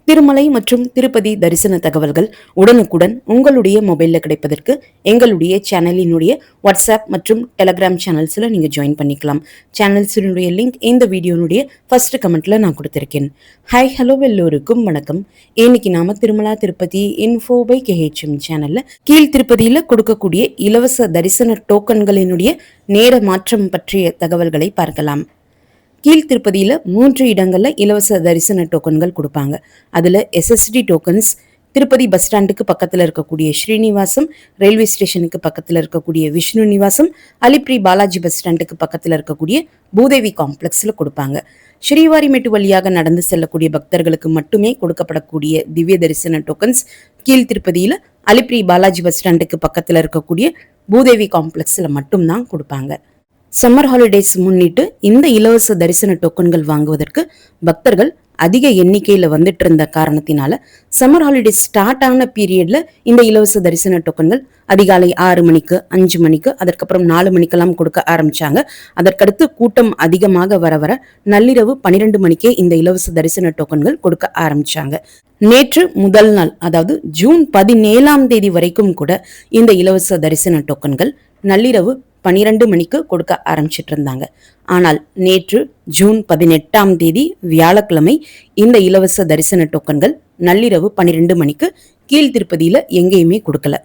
திருமலை மற்றும் திருப்பதி தரிசன தகவல்கள் உடனுக்குடன் உங்களுடைய மொபைலில் கிடைப்பதற்கு எங்களுடைய சேனலினுடைய வாட்ஸ்அப் மற்றும் டெலகிராம் சேனல்ஸில் நீங்கள் ஜாயின் பண்ணிக்கலாம். சேனல்ஸினுடைய லிங்க் இந்த வீடியோனுடைய ஃபர்ஸ்ட் கமெண்ட்டில் நான் கொடுத்துருக்கேன். ஹாய் ஹலோ எல்லோருக்கும் வணக்கம். இன்னைக்கு நாம திருமலா திருப்பதி இன்ஃபோ பை கேஹெச்எம் சேனலில் கீழ் திருப்பதியில் கொடுக்கக்கூடிய இலவச தரிசன டோக்கன்களினுடைய நேர மாற்றம் பற்றிய தகவல்களை பார்க்கலாம். கீழ் திருப்பதியில் 3 இடங்களில் இலவச தரிசன டோக்கன்கள் கொடுப்பாங்க. அதில் எஸ்எஸ்டி டோக்கன்ஸ் திருப்பதி பஸ் ஸ்டாண்டுக்கு பக்கத்தில் இருக்கக்கூடிய ஸ்ரீனிவாசம், ரயில்வே ஸ்டேஷனுக்கு பக்கத்தில் இருக்கக்கூடிய விஷ்ணு நிவாசம், அலிப்ரி பாலாஜி பஸ் ஸ்டாண்டுக்கு பக்கத்தில் இருக்கக்கூடிய பூதேவி காம்ப்ளெக்ஸில் கொடுப்பாங்க. ஸ்ரீவாரிமேட்டு வழியாக நடந்து செல்லக்கூடிய பக்தர்களுக்கு மட்டுமே கொடுக்கப்படக்கூடிய திவ்ய தரிசன டோக்கன்ஸ் கீழ் திருப்பதியில் அலிப்ரி பாலாஜி பஸ் ஸ்டாண்டுக்கு பக்கத்தில் இருக்கக்கூடிய பூதேவி காம்ப்ளெக்ஸில் மட்டும்தான் கொடுப்பாங்க. சம்மர் ஹாலிடேஸ் முன்னிட்டு இந்த இலவச தரிசன டோக்கன்கள் வாங்குவதற்கு பக்தர்கள் அதிக எண்ணிக்கையில் வந்துட்டு இருந்த காரணத்தினால சம்மர் ஹாலிடேஸ் ஸ்டார்ட் ஆன பீரியட்ல இந்த இலவச தரிசன டோக்கன்கள் அதிகாலை 6 மணிக்கு, 5 மணிக்கு, அதற்கப்புறம் 4 மணிக்கெல்லாம் கொடுக்க ஆரம்பிச்சாங்க. அதற்கடுத்து கூட்டம் அதிகமாக வர வர நள்ளிரவு 12 மணிக்கே இந்த இலவச தரிசன டோக்கன்கள் கொடுக்க ஆரம்பிச்சாங்க. நேற்று முதல் நாள், அதாவது ஜூன் 17ஆம் தேதி வரைக்கும் கூட இந்த இலவச தரிசன டோக்கன்கள் நள்ளிரவு 12 மணிக்கு கொடுக்க ஆரம்பிச்சிட்டு இருந்தாங்க. ஆனால் நேற்று ஜூன் 18ஆம் தேதி வியாழக்கிழமை இந்த இலவச தரிசன டோக்கன்கள் நள்ளிரவு 12 மணிக்கு கீழ் திருப்பதியில எங்கேயுமே கொடுக்கல.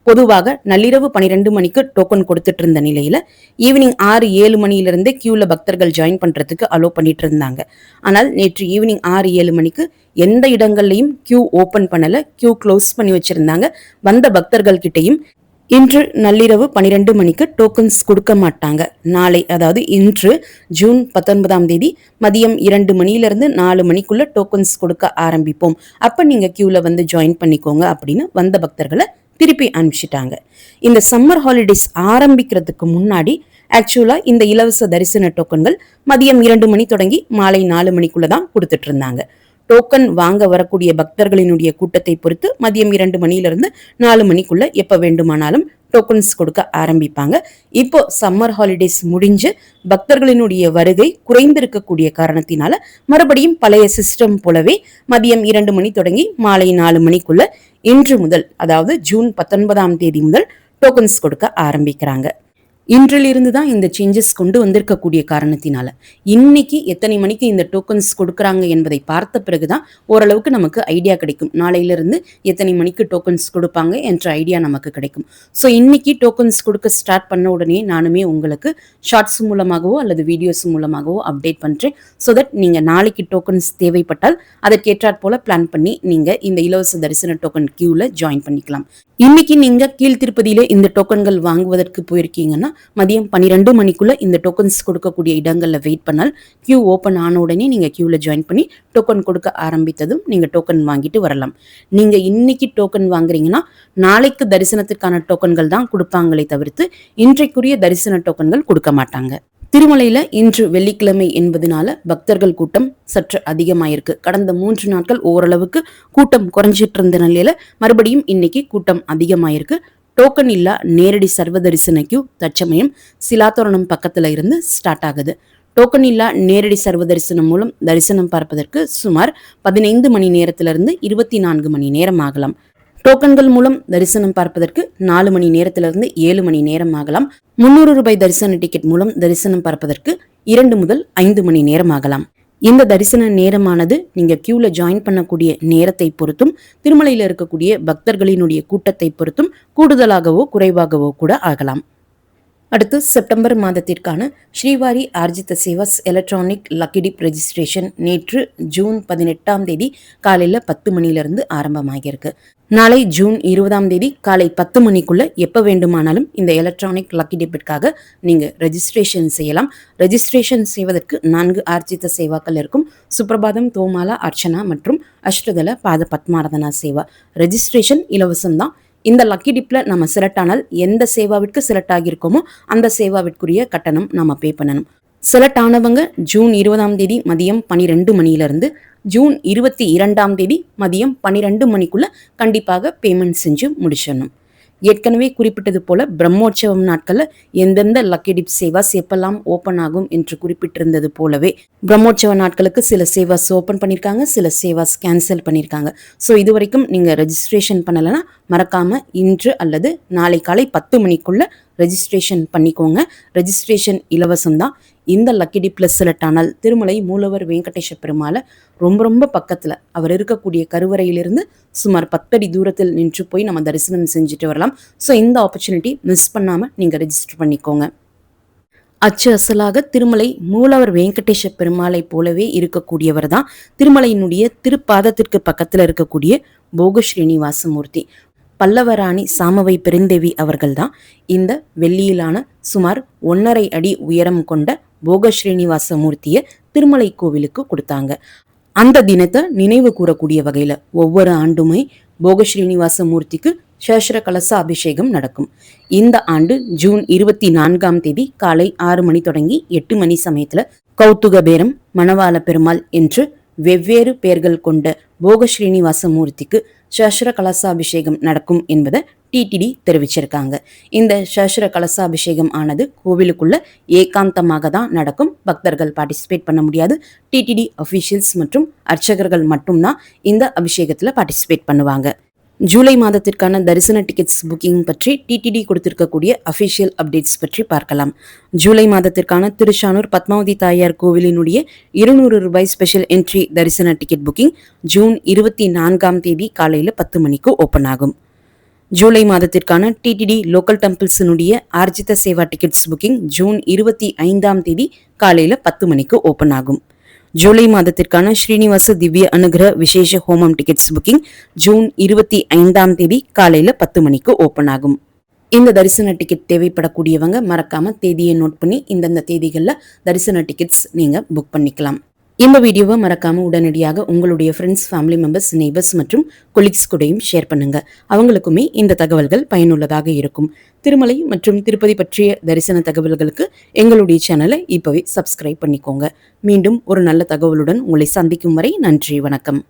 பொதுவாக நள்ளிரவு 12 மணிக்கு டோக்கன் கொடுத்துட்டு இருந்த நிலையில ஈவினிங் 6-7 மணியிலிருந்தே கியூல பக்தர்கள் ஜாயின் பண்றதுக்கு அலோ பண்ணிட்டு இருந்தாங்க. ஆனால் நேற்று ஈவினிங் 6-7 மணிக்கு எந்த இடங்கள்லையும் கியூ ஓபன் பண்ணல, கியூ க்ளோஸ் பண்ணி வச்சிருந்தாங்க. வந்த பக்தர்கள் கிட்டையும் இன்று நள்ளிரவு 12 மணிக்கு டோக்கன்ஸ் கொடுக்க மாட்டாங்க. நாளை, அதாவது இன்று ஜூன் 19ஆம் தேதி மதியம் 2 மணியிலிருந்து 4 மணிக்குள்ள டோக்கன்ஸ் கொடுக்க ஆரம்பிப்போம், அப்ப நீங்க கியூல வந்து ஜாயின் பண்ணிக்கோங்க அப்படின்னு வந்த பக்தர்களை திருப்பி அனுப்பிச்சிட்டாங்க. இந்த சம்மர் ஹாலிடேஸ் ஆரம்பிக்கிறதுக்கு முன்னாடி ஆக்சுவலா இந்த இலவச தரிசன டோக்கன்கள் மதியம் 2 மணி தொடங்கி மாலை 4 மணிக்குள்ளதான் கொடுத்துட்டு இருந்தாங்க. டோக்கன் வாங்க வரக்கூடிய பக்தர்களினுடைய கூட்டத்தை பொறுத்து மதியம் 2 மணியிலிருந்து 4 மணிக்குள்ள எப்ப வேண்டுமானாலும் டோக்கன்ஸ் கொடுக்க ஆரம்பிப்பாங்க. இப்போ சம்மர் ஹாலிடேஸ் முடிஞ்சு பக்தர்களினுடைய வருகை குறைந்திருக்கக்கூடிய காரணத்தினால மறுபடியும் பழைய சிஸ்டம் போலவே மதியம் 2 மணி தொடங்கி மாலை 4 மணிக்குள்ள இன்று முதல், அதாவது ஜூன் 19ஆம் தேதி முதல் டோக்கன்ஸ் கொடுக்க ஆரம்பிக்கிறாங்க. இன்றிலிருந்து தான் இந்த சேஞ்சஸ் கொண்டு வந்திருக்கக்கூடிய காரணத்தினால இன்னைக்கு எத்தனை மணிக்கு இந்த டோக்கன்ஸ் கொடுக்குறாங்க என்பதை பார்த்த பிறகுதான் ஓரளவுக்கு நமக்கு ஐடியா கிடைக்கும். நாளையிலிருந்து எத்தனை மணிக்கு டோக்கன்ஸ் கொடுப்பாங்க என்ற ஐடியா நமக்கு கிடைக்கும். ஸோ இன்னைக்கு டோக்கன்ஸ் கொடுக்க ஸ்டார்ட் பண்ண உடனே நானுமே உங்களுக்கு ஷார்ட்ஸ் மூலமாகவோ அல்லது வீடியோஸ் மூலமாகவோ அப்டேட் பண்ணுறேன். ஸோ தட் நீங்கள் நாளைக்கு டோக்கன்ஸ் தேவைப்பட்டால் அதற்கேற்றாற் போல பிளான் பண்ணி நீங்கள் இந்த இலவச தரிசன டோக்கன் கியூவில் ஜாயின் பண்ணிக்கலாம். இன்னைக்கு நீங்க கீழ் திருப்பதியில இந்த டோக்கன்கள் வாங்குவதற்கு போயிருக்கீங்கன்னா மதியம் 12 மணிக்குள்ள இந்த டோக்கன்ஸ் கொடுக்கக்கூடிய இடங்கள்ல வெயிட் பண்ணால் கியூ ஓபன் ஆன உடனே நீங்க கியூல ஜாயின் பண்ணி டோக்கன் கொடுக்க ஆரம்பித்ததும் நீங்க டோக்கன் வாங்கிட்டு வரலாம். நீங்க இன்னைக்கு டோக்கன் வாங்குறீங்கன்னா நாளைக்கு தரிசனத்துக்கான டோக்கன்கள் தான் கொடுப்பாங்களே தவிர்த்து இன்றைக்குரிய தரிசன டோக்கன்கள் கொடுக்க மாட்டாங்க. திருமலையில இன்று வெள்ளிக்கிழமை என்பதனால பக்தர்கள் கூட்டம் சற்று அதிகமாயிருக்கு. கடந்த 3 நாட்கள் ஓரளவுக்கு கூட்டம் குறைஞ்சிட்டு இருந்த நிலையில மறுபடியும் இன்னைக்கு கூட்டம் அதிகமாயிருக்கு. டோக்கன் இல்லா நேரடி சர்வ தரிசன கியூ தற்சமயம் சிலாத்தோரணம் பக்கத்துல இருந்து ஸ்டார்ட் ஆகுது. டோக்கன் இல்லா நேரடி சர்வ தரிசனம் மூலம் தரிசனம் பார்ப்பதற்கு சுமார் 15 மணி நேரத்திலிருந்து 24 மணி நேரம் ஆகலாம். டோக்கன்கள் மூலம் தரிசனம் பார்ப்பதற்கு 4 மணி நேரத்திலிருந்து 7 மணி நேரம் ஆகலாம். 300 ரூபாய் தரிசன டிக்கெட் மூலம் தரிசனம் பார்ப்பதற்கு 2 முதல் 5 மணி நேரம் ஆகலாம். இந்த தரிசன நேரமானது நீங்க கியூல ஜாயின் பண்ணக்கூடிய நேரத்தை பொறுத்தும் திருமலையில இருக்கக்கூடிய பக்தர்களினுடைய கூட்டத்தை பொறுத்தும் கூடுதலாகவோ குறைவாகவோ கூட ஆகலாம். அடுத்து செப்டம்பர் மாதத்திற்கான Srivari Arjitha Sevas electronic lucky dip registration நேற்று ஜூன் 18ஆம் தேதி காலையில் 10 மணிலிருந்து ஆரம்பமாகியிருக்கு. நாளை ஜூன் 20ஆம் தேதி காலை 10 மணிக்குள்ள எப்போ வேண்டுமானாலும் இந்த எலக்ட்ரானிக் லக்கி டிப்பிற்காக நீங்கள் ரெஜிஸ்ட்ரேஷன் செய்யலாம். ரெஜிஸ்ட்ரேஷன் செய்வதற்கு 4 ஆர்ஜித சேவாக்கள் இருக்கும். சுப்ரபாதம், தோமாலா, அர்ச்சனா மற்றும் அஷ்டதல பாத பத்மாரதனா சேவா. ரெஜிஸ்ட்ரேஷன் இலவசம்தான். இந்த லக்கி டிப்ல நம்ம செலக்ட் ஆனால் எந்த சேவாவிற்கு செலக்ட் ஆகியிருக்கோமோ அந்த சேவாவிற்குரிய கட்டணம் நம்ம பே பண்ணணும். செலக்ட் ஆனவங்க ஜூன் 20ஆம் தேதி மதியம் 12 மணியிலிருந்து ஜூன் 22ஆம் தேதி மதியம் 12 மணிக்குள்ள கண்டிப்பாக பேமெண்ட் செஞ்சு முடிச்சிடணும். ஏற்கனவே குறிப்பிட்டது போல பிரம்மோற்சவம் நாட்கள்ல எந்தெந்த லக்கி டிப் சேவாஸ் எப்பெல்லாம் ஓபன் ஆகும் என்று குறிப்பிட்டிருந்தது போலவே பிரம்மோற்சவ நாட்களுக்கு சில சேவாஸ் ஓபன் பண்ணியிருக்காங்க, சில சேவாஸ் கேன்சல் பண்ணியிருக்காங்க. ஸோ இது வரைக்கும் நீங்க ரெஜிஸ்ட்ரேஷன் பண்ணலைன்னா மறக்காம இன்று அல்லது நாளை காலை 10 மணிக்குள்ள ரெஜிஸ்ட்ரேஷன் பண்ணிக்கோங்க. ரெஜிஸ்ட்ரேஷன் இலவசம் தான். இந்த lucky dip plus tunnel Tirumala மூலவர் வெங்கடேஷ பெருமாளை ரொம்ப ரொம்ப பக்கத்துல அவர் இருக்கக்கூடிய கருவறையிலிருந்து சுமார் 10 அடி தூரத்தில் நின்று போய் நம்ம தரிசனம் செஞ்சுட்டு வரலாம். ஸோ இந்த ஆப்பர்ச்சுனிட்டி மிஸ் பண்ணாம நீங்க ரெஜிஸ்டர் பண்ணிக்கோங்க. அச்சு அசலாக திருமலை மூலவர் வெங்கடேஷ பெருமாளை போலவே இருக்கக்கூடியவர் தான் திருமலையினுடைய திருப்பாதத்திற்கு பக்கத்துல இருக்கக்கூடிய போக ஸ்ரீனிவாசமூர்த்தி. பல்லவராணி சாமவை பெருந்தேவி அவர்கள்தான் இந்த வெள்ளியிலான சுமார் 1.5 அடி உயரம் கொண்ட போக ஸ்ரீனிவாச மூர்த்தியை திருமலை கோவிலுக்கு கொடுத்தாங்க. அந்த தினத்தை நினைவு கூறக்கூடிய வகையில ஒவ்வொரு ஆண்டுமே போக ஸ்ரீனிவாச மூர்த்திக்கு சேஷர கலச அபிஷேகம் நடக்கும். இந்த ஆண்டு ஜூன் 24ஆம் தேதி காலை 6 மணி தொடங்கி 8 மணி சமயத்துல கௌதுக பேரம், மணவாள பெருமாள் என்று வெவ்வேறு பெயர்கள் கொண்ட போக ஸ்ரீனிவாச மூர்த்திக்கு சேஷர கலசாபிஷேகம் நடக்கும் என்பதை டிடிடி தெரிவிச்சிருக்காங்க. இந்த சேஷர கலசாபிஷேகம் ஆனது கோவிலுக்குள்ள ஏகாந்தமாக தான் நடக்கும். பக்தர்கள் பார்ட்டிசிபேட் பண்ண முடியாது. டிடிடி அஃபீஷியல்ஸ் மற்றும் அர்ச்சகர்கள் மட்டும்தான் இந்த அபிஷேகத்துல பார்ட்டிசிபேட் பண்ணுவாங்க. ஜூலை மாதத்திற்கான தரிசன டிக்கெட்ஸ் புக்கிங் பற்றி டிடிடி கொடுத்திருக்கக்கூடிய அஃபிஷியல் அப்டேட்ஸ் பற்றி பார்க்கலாம். ஜூலை மாதத்திற்கான திருச்சானூர் பத்மாவதி தாயார் கோவிலினுடைய 200 ரூபாய் special entry darshan ticket booking June 24ஆம் தேதி காலையில் 10 மணிக்கு ஓப்பன் ஆகும். ஜூலை மாதத்திற்கான டிடிடி லோக்கல் டெம்பிள்ஸினுடைய Arjitha seva tickets booking June 25ஆம் தேதி காலையில் 10 மணிக்கு ஓப்பன் ஆகும். ஜூலை மாதத்திற்கான ஸ்ரீனிவாச திவ்ய அனுகிரக விசேஷ ஹோமம் டிக்கெட்ஸ் புக்கிங் ஜூன் 25ஆம் தேதி காலையில் 10 மணிக்கு ஓப்பன் ஆகும். இந்த தரிசன டிக்கெட் தேவைப்படக்கூடியவங்க மறக்காம தேதியை நோட் பண்ணி இந்தந்த தேதிகளில் தரிசன டிக்கெட்ஸ் நீங்க புக் பண்ணிக்கலாம். இந்த வீடியோவை மறக்காம உடனடியாக உங்களுடைய ஃப்ரெண்ட்ஸ், ஃபேமிலி மெம்பர்ஸ், நெய்பர்ஸ் மற்றும் கொலீக்ஸ் கூடயும் ஷேர் பண்ணுங்க. அவங்களுக்குமே இந்த தகவல்கள் பயனுள்ளதாக இருக்கும். திருமலை மற்றும் திருப்பதி பற்றிய தரிசன தகவல்களுக்கு எங்களுடைய சேனலை இப்பவே சப்ஸ்கிரைப் பண்ணிக்கோங்க. மீண்டும் ஒரு நல்ல தகவலுடன் உங்களை சந்திக்கும் வரை நன்றி, வணக்கம்.